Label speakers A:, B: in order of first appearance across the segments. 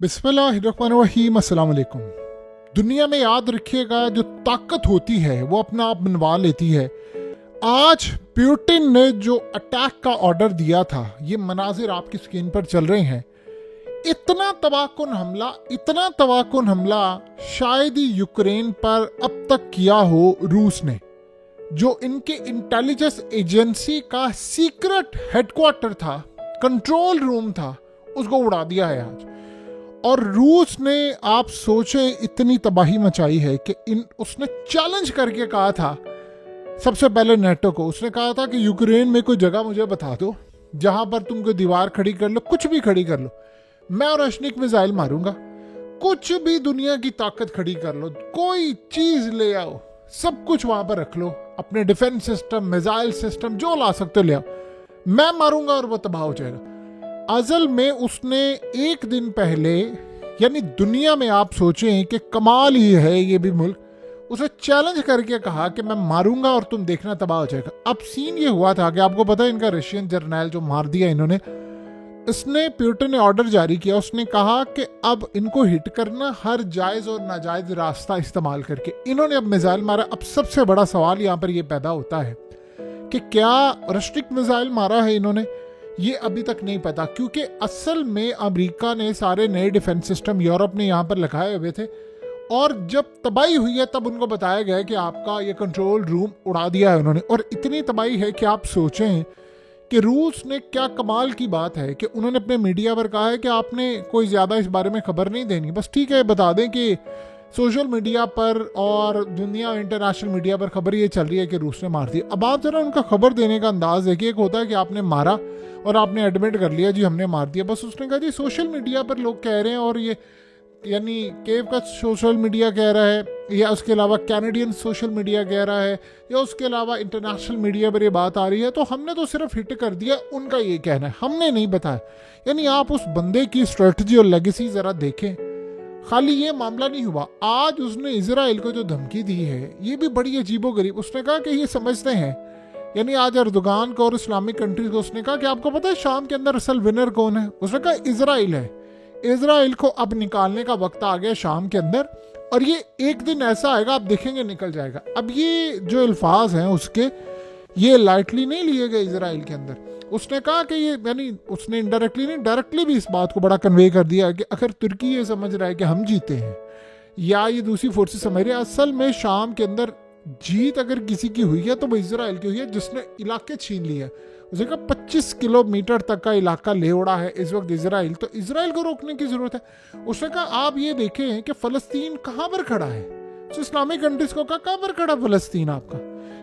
A: बिस्मिल्लाहिर्रहमानिर्रहीम। अस्सलाम वालेकुम। दुनिया में याद रखिएगा, जो ताकत होती है वो अपना आप बनवा लेती है। आज पुतिन ने जो अटैक का ऑर्डर दिया था, ये मनाजिर आपकी स्क्रीन पर चल रहे हैं। इतना तबाहकुन हमला शायद ही यूक्रेन पर अब तक किया हो रूस ने। जो इनके इंटेलिजेंस एजेंसी का सीक्रेट हेडक्वार्टर था, कंट्रोल रूम था, उसको उड़ा दिया है आज। और रूस ने, आप सोचें, इतनी तबाही मचाई है कि उसने चैलेंज करके कहा था, सबसे पहले नेटो को उसने कहा था कि यूक्रेन में कोई जगह मुझे बता दो जहां पर तुम कोई दीवार खड़ी कर लो, कुछ भी खड़ी कर लो, मैं और अश्निक मिसाइल मारूंगा। कुछ भी दुनिया की ताकत खड़ी कर लो, कोई चीज ले आओ, सब कुछ वहां पर रख लो, अपने डिफेंस सिस्टम, मिसाइल सिस्टम, जो ला सकते हो ले आओ, मैं मारूंगा और वो तबाह हो जाएगा। असल में उसने एक दिन पहले, यानी दुनिया में आप सोचें कि कमाल ही है ये भी मुल्क, उसे चैलेंज करके कहा कि मैं मारूंगा और तुम देखना तबाह हो जाएगा। अब सीन ये हुआ था कि आपको पता है, इनका रशियन जर्नैल जो मार दिया इन्होंने, इसने पुतिन ने ऑर्डर जारी किया। उसने कहा कि अब इनको हिट करना हर जायज और नाजायज रास्ता इस्तेमाल करके। इन्होंने अब मिसाइल मारा। अब सबसे बड़ा सवाल यहाँ पर यह पैदा होता है कि क्या रस्टिक मिसाइल मारा है इन्होंने, ये अभी तक नहीं पता, क्योंकि असल में अमेरिका ने सारे नए डिफेंस सिस्टम यूरोप ने यहाँ पर लगाए हुए थे, और जब तबाही हुई है तब उनको बताया गया कि आपका ये कंट्रोल रूम उड़ा दिया है उन्होंने। और इतनी तबाही है कि आप सोचें कि रूस ने, क्या कमाल की बात है कि उन्होंने अपने मीडिया पर कहा है कि आपने कोई ज़्यादा इस बारे में खबर नहीं देनी, बस ठीक है बता दें कि सोशल मीडिया पर और दुनिया इंटरनेशनल मीडिया पर खबर ये चल रही है कि रूस ने मार दिया। अब आप जरा उनका खबर देने का अंदाज देखिए। एक होता है कि आपने मारा और आपने एडमिट कर लिया, जी हमने मार दिया, बस उसने कहा जी सोशल मीडिया पर लोग कह रहे हैं, और ये यानी केव का सोशल मीडिया कह रहा है, या उसके अलावा कैनेडियन सोशल मीडिया कह रहा है, या उसके अलावा इंटरनेशनल मीडिया पर ये बात आ रही है, तो हमने तो सिर्फ हिट कर दिया, उनका ये कहना है, हमने नहीं बताया। यानी आप उस बंदे की स्ट्रेटजी और लेगेसी जरा देखें। खाली ये मामला नहीं हुआ, आज उसने इजराइल को जो धमकी दी है ये भी बड़ी अजीबोगरीब। उसने कहा कि ये समझते हैं, यानी आज अर्दोगान को और इस्लामिक कंट्रीज को उसने कहा कि आपको पता है शाम के अंदर असल विनर कौन है? उसने कहा इजराइल है। इजराइल को अब निकालने का वक्त आ गया शाम के अंदर, और ये एक दिन ऐसा आएगा आप देखेंगे निकल जाएगा। अब ये जो अल्फाज हैं उसके, ये लाइटली नहीं लिए गए इजराइल के अंदर। उसने कहा कि ये, यानी उसने इनडायरेक्टली नहीं डायरेक्टली भी इस बात को बड़ा कन्वे कर दिया कि अगर तुर्की ये समझ रहा है कि हम जीते हैं या ये दूसरी फोर्सेस समझ रहे हैं, असल में शाम के अंदर जीत अगर किसी की हुई है तो वो इजराइल की हुई है, जिसने इलाके छीन लिए हैं। उसने कहा 25 किलोमीटर तक का इलाका ले उड़ा है इस वक्त इजराइल, तो इजराइल को रोकने की जरूरत है। उसने कहा आप ये देखें कि फलस्तीन कहाँ पर खड़ा है। तो इस्लामिक कंट्रीज को कहा कहाँ पर खड़ा फलस्तीन आपका,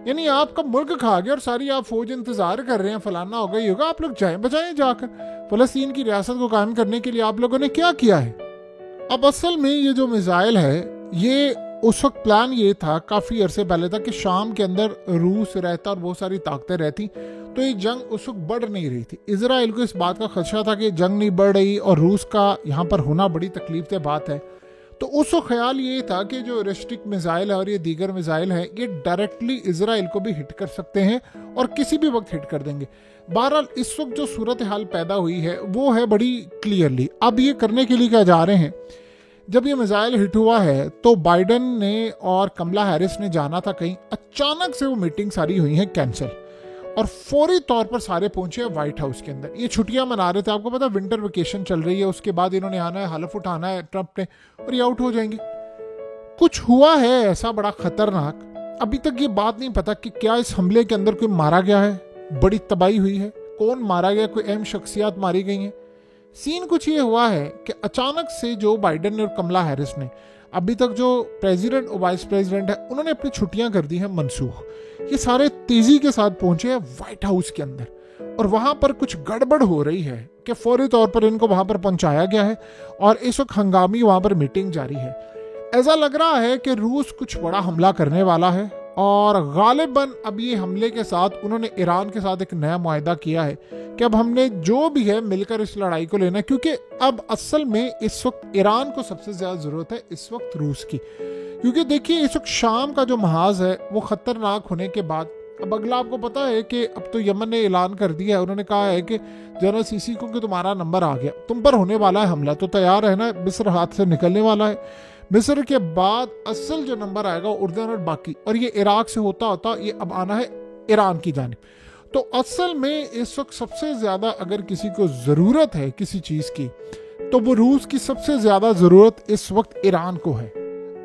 A: यानी आपका मुल्क खा गया और सारी आप फौज इंतजार कर रहे हैं, फलाना होगा ये होगा, आप लोग जाए बजाए जाकर फलस्तीन की रियासत को कायम करने के लिए आप लोगों ने क्या किया है। अब असल में ये जो मिसाइल है, ये उस वक्त प्लान ये था काफ़ी अरसे पहले था कि शाम के अंदर रूस रहता और बहुत सारी ताकतें रहती, तो ये जंग उस वक्त बढ़ नहीं रही थी। इजराइल को इस बात का खदशा था कि जंग नहीं बढ़ रही और रूस का यहाँ पर होना बड़ी तकलीफ से बात है। तो उस वक्त ख्याल ये था कि जो रिस्टिक मिसाइल है और ये दीगर मिसाइल है, ये डायरेक्टली इजराइल को भी हिट कर सकते हैं और किसी भी वक्त हिट कर देंगे। बहरहाल इस वक्त जो सूरत हाल पैदा हुई है वो है बड़ी क्लियरली। अब ये करने के लिए क्या जा रहे हैं, जब ये मिसाइल हिट हुआ है तो बाइडन ने और कमला हैरिस ने जाना था कहीं, अचानक से वो मीटिंग सारी हुई है कैंसिल, और फौरी तौर पर सारे पहुंचे हैं व्हाइट हाउस के अंदर। ये छुट्टियां मना रहे थे, आपको पता विंटर वेकेशन चल रही है, उसके बाद इन्होंने आना है, हलफ उठाना है ट्रंप ने, और ये आउट हो जाएंगे। कुछ हुआ है ऐसा बड़ा खतरनाक, अभी तक ये बात नहीं पता कि क्या इस हमले के अंदर कोई मारा गया है, बड़ी तबाही हुई है, कौन मारा गया, कोई अहम शख्सियात मारी गई हैं। सीन कुछ ये हुआ है कि अचानक से जो बाइडन ने और कमला हैरिस ने, अभी तक जो प्रेसिडेंट और वाइस प्रेसिडेंट है, उन्होंने अपनी छुट्टियां कर दी हैं मनसूख। ये सारे तेजी के साथ पहुंचे हैं व्हाइट हाउस के अंदर, और वहां पर कुछ गड़बड़ हो रही है कि फौरी तौर पर इनको वहां पर पहुंचाया गया है, और इस वक्त हंगामी वहां पर मीटिंग जारी है। ऐसा लग रहा है कि रूस कुछ बड़ा हमला करने वाला है, और गालिबन अब ये हमले के साथ उन्होंने ईरान के साथ एक नया मुआहदा किया है कि अब हमने जो भी है मिलकर इस लड़ाई को लेना है, क्योंकि अब असल में इस वक्त ईरान को सबसे ज्यादा जरूरत है इस वक्त रूस की। क्योंकि देखिए इस वक्त शाम का जो महाज है वो खतरनाक होने के बाद अब अगला आपको पता है कि अब तो यमन ने ऐलान कर दिया है, उन्होंने कहा है कि जनरल सीसी को कि तुम्हारा नंबर आ गया, तुम पर होने वाला है हमला, तो तैयार है ना, मिस्र हाथ से निकलने वाला है। मिस्र के बाद असल जो नंबर आएगा उर्दन और बाकी, और ये इराक से होता होता ये अब आना है ईरान की जानिब। तो असल में इस वक्त सबसे ज्यादा अगर किसी को जरूरत है किसी चीज की, तो वो रूस की सबसे ज्यादा जरूरत इस वक्त ईरान को है।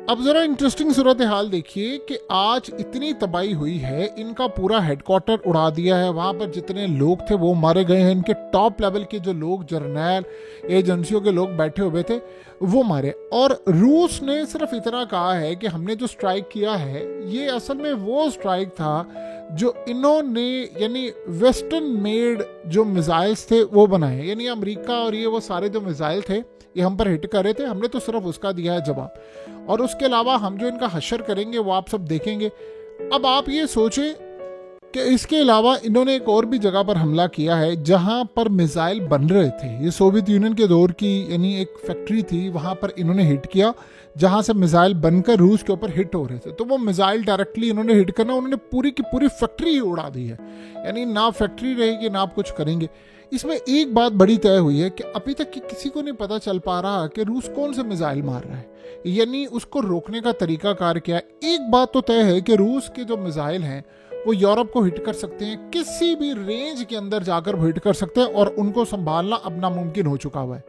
A: अब जरा इंटरेस्टिंग सूरत हाल देखिए कि आज इतनी तबाही हुई है, इनका पूरा हेडक्वार्टर उड़ा दिया है, वहां पर जितने लोग थे वो मारे गए हैं, इनके टॉप लेवल के जो लोग जर्नैल एजेंसियों के लोग बैठे हुए थे वो मारे। और रूस ने सिर्फ इतना कहा है कि हमने जो स्ट्राइक किया है ये असल में वो स्ट्राइक था जो इन्होंने यानी वेस्टर्न मेड जो मिसाइल्स थे वो बनाए, यानी अमेरिका और ये वो सारे जो मिसाइल थे ये हम पर हिट कर रहे थे, हमने तो सिर्फ उसका दिया है जवाब, और उसके अलावा हम जो इनका हशर करेंगे वो आप सब देखेंगे। अब आप ये सोचें कि इसके अलावा इन्होंने एक और भी जगह पर हमला किया है जहां पर मिसाइल बन रहे थे, ये सोवियत यूनियन के दौर की यानी एक फैक्ट्री थी, वहां पर इन्होंने हिट किया जहां से मिसाइल बनकर रूस के ऊपर हिट हो रहे थे। तो वो मिसाइल डायरेक्टली इन्होंने हिट करना, उन्होंने पूरी की पूरी फैक्ट्री ही उड़ा दी है, यानी ना फैक्ट्री रहेगी ना आप कुछ करेंगे। इसमें एक बात बड़ी तय हुई है कि अभी तक किसी को नहीं पता चल पा रहा कि रूस कौन से मिसाइल मार रहा है, यानी उसको रोकने का तरीका कार क्या है। एक बात तो तय है कि रूस के जो मिसाइल हैं वो यूरोप को हिट कर सकते हैं, किसी भी रेंज के अंदर जाकर वो हिट कर सकते हैं, और उनको संभालना अब नामुमकिन हो चुका हुआ है।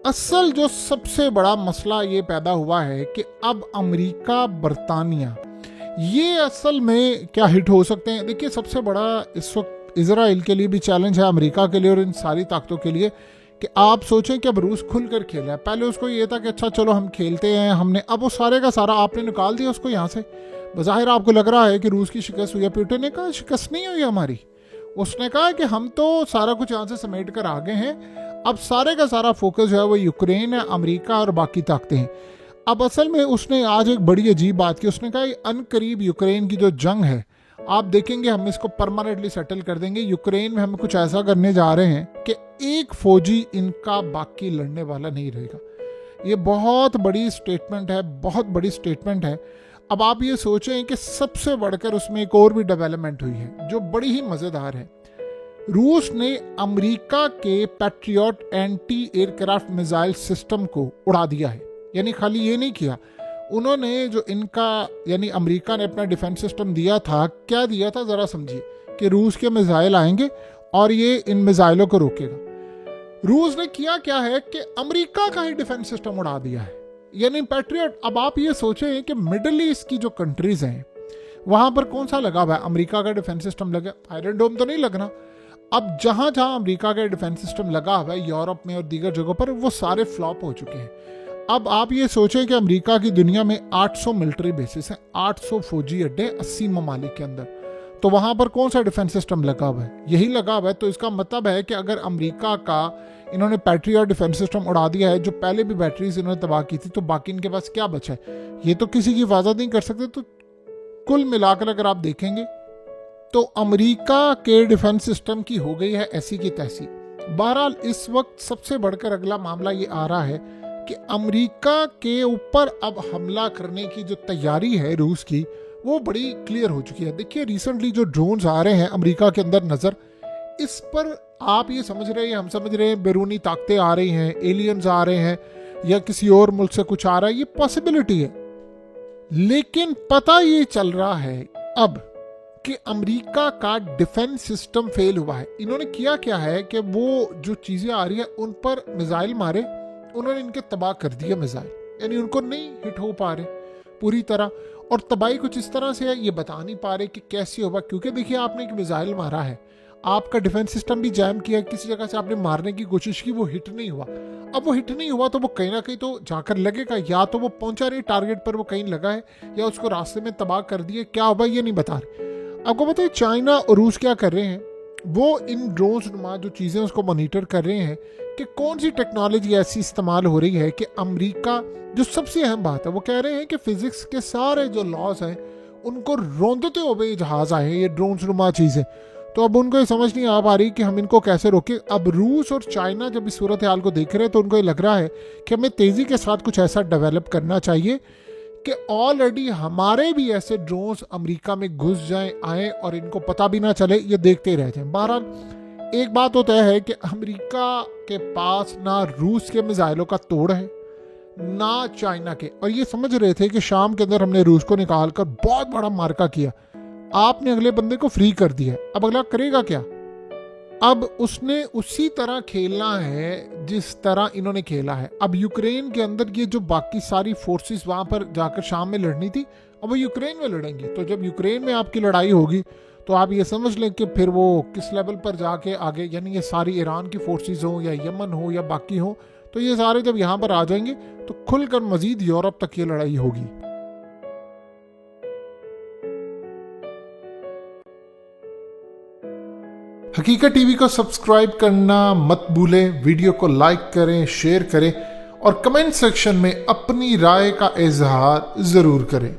A: असल जो सबसे बड़ा मसला ये पैदा हुआ है कि अब अमेरिका बरतानिया ये असल में क्या हिट हो सकते हैं। देखिए सबसे बड़ा इस वक्त इजराइल के लिए भी चैलेंज है, अमेरिका के लिए और इन सारी ताकतों के लिए, कि आप सोचें कि अब रूस खुलकर खेला है। पहले उसको ये था कि अच्छा चलो हम खेलते हैं, हमने अब वो सारे का सारा आपने निकाल दिया उसको यहाँ से। बज़ाहिर आपको लग रहा है कि रूस की शिकस्त हुई है, पुतिन ने कहा शिकस्त नहीं हुई हमारी, उसने कहा कि हम तो सारा कुछ यहाँ से समेट कर आ गए हैं, अब सारे का सारा फोकस जो है वो यूक्रेन है, अमेरिका और बाकी ताकतें हैं। अब असल में उसने आज एक बड़ी अजीब बात की, उसने कहा अनकरीब यूक्रेन की जो जंग है आप देखेंगे हम इसको परमानेंटली सेटल कर देंगे, यूक्रेन में हम कुछ ऐसा करने जा रहे हैं कि एक फौजी इनका बाकी लड़ने वाला नहीं रहेगा। ये बहुत बड़ी स्टेटमेंट है, बहुत बड़ी स्टेटमेंट है। अब आप ये सोचें कि सबसे बढ़कर उसमें एक और भी डेवलपमेंट हुई है जो बड़ी ही मज़ेदार है। रूस ने अमेरिका के patriot anti aircraft missile system को उड़ा दिया है, यानी खाली ये नहीं किया, उन्होंने जो इनका यानी अमेरिका ने अपना डिफेंस सिस्टम दिया था, क्या दिया था ज़रा समझिए, कि रूस के मिसाइल आएंगे और ये इन मिसाइलों को रोकेगा। रूस ने किया क्या है कि अमेरिका का ही डिफेंस सिस्टम उड़ा दिया है, यानी पैट्रियट। अब आप ये सोचें कि मिडल ईस्ट की जो कंट्रीज हैं वहां पर कौन सा लगा हुआ है, अमेरिका का डिफेंस सिस्टम लगा, आयरन डोम तो नहीं लगना। अब जहां जहां अमेरिका का डिफेंस सिस्टम लगा हुआ है यूरोप में और दीगर जगहों पर, वो सारे फ्लॉप हो चुके हैं। अब आप ये सोचें कि अमेरिका की दुनिया में 800 मिलिट्री बेसिस हैं, 800 फौजी अड्डे 80 ममालिक के अंदर, तो वहां पर कौन सा डिफेंस सिस्टम लगा हुआ है, यही लगा हुआ है। तो इसका मतलब है कि अगर अमेरिका का इन्होंने पैट्रियट डिफेंस सिस्टम उड़ा दिया है, जो पहले भी बैटरीज इन्होंने तबाह की थी, तो बाकी इनके पास क्या बचा है, ये तो किसी की हिफाजत नहीं कर सकते। तो कुल मिलाकर अगर आप देखेंगे तो अमेरिका के डिफेंस सिस्टम की हो गई है ऐसी की तैसी। बहरहाल इस वक्त सबसे बढ़कर अगला मामला ये आ रहा है कि अमेरिका के ऊपर अब हमला करने की जो तैयारी है रूस की, वो बड़ी क्लियर हो चुकी है। देखिए रिसेंटली जो ड्रोन्स आ रहे हैं अमेरिका के अंदर नजर, इस पर आप ये समझ रहे हैं, हम समझ रहे हैं बैरूनी ताकतें आ रही हैं, एलियंस आ रहे हैं, या किसी और मुल्क से कुछ आ रहा है, ये पॉसिबिलिटी है। लेकिन पता ये चल रहा है अब कि अमेरिका का डिफेंस सिस्टम फेल हुआ है। इन्होंने किया क्या है कि वो जो चीजें आ रही है उन पर मिसाइल मारे, उन्होंने इनके तबाह कर दिया मिसाइल, यानी उनको नहीं हिट हो पा रहे पूरी तरह। और तबाही कुछ इस तरह से है, ये बता नहीं पा रहे कि कैसे होगा, क्योंकि देखिए आपने एक मिसाइल मारा है, आपका डिफेंस सिस्टम भी जैम किया, किसी जगह से आपने मारने की कोशिश की, वो हिट नहीं हुआ। अब वो हिट नहीं हुआ तो वो कहीं ना कहीं तो जाकर लगेगा, या तो वो पहुंचा नहीं टारगेट पर, वो कहीं लगा है, या उसको रास्ते में तबाह कर दिए, क्या होगा ये नहीं बता रहे। आपको पता है चाइना और रूस क्या कर रहे हैं, वो इन ड्रोन्स नुमा जो चीज़ें उसको मॉनिटर कर रहे हैं कि कौन सी टेक्नोलॉजी ऐसी इस्तेमाल हो रही है कि अमेरिका, जो सबसे अहम बात है, वो कह रहे हैं कि फिजिक्स के सारे जो लॉज हैं उनको रोंदते हुए जहाज आए हैं, ये ड्रोन्स नुमा चीज़ें। तो अब उनको ये समझ नहीं आ पा रही कि हम इनको कैसे रोकें। अब रूस और चाइना जब इस सूरत हाल को देख रहे हैं तो उनको ये लग रहा है कि हमें तेज़ी के साथ कुछ ऐसा डेवलप करना चाहिए कि ऑलरेडी हमारे भी ऐसे ड्रोन्स अमेरिका में घुस जाएं, आए और इनको पता भी ना चले, ये देखते ही रह जाएं। बहरहाल एक बात तो तय है कि अमेरिका के पास ना रूस के मिसाइलों का तोड़ है ना चाइना के, और ये समझ रहे थे कि शाम के अंदर हमने रूस को निकाल कर बहुत बड़ा मार्का किया, आपने अगले बंदे को फ्री कर दिया, अब अगला करेगा क्या? अब उसने उसी तरह खेलना है जिस तरह इन्होंने खेला है। अब यूक्रेन के अंदर ये जो बाकी सारी फोर्सेस वहां पर जाकर शाम में लड़नी थी, अब वो यूक्रेन में लड़ेंगी। तो जब यूक्रेन में आपकी लड़ाई होगी तो आप ये समझ लें कि फिर वो किस लेवल पर जाके आगे, यानी ये सारी ईरान की फोर्सेस हो या यमन हो या बाकी हो, तो ये सारे जब यहाँ पर आ जाएंगे तो खुलकर मजीद यूरोप तक ये लड़ाई होगी। हकीकत टीवी को सब्सक्राइब करना मत भूलें, वीडियो को लाइक करें, शेयर करें और कमेंट सेक्शन में अपनी राय का इजहार जरूर करें।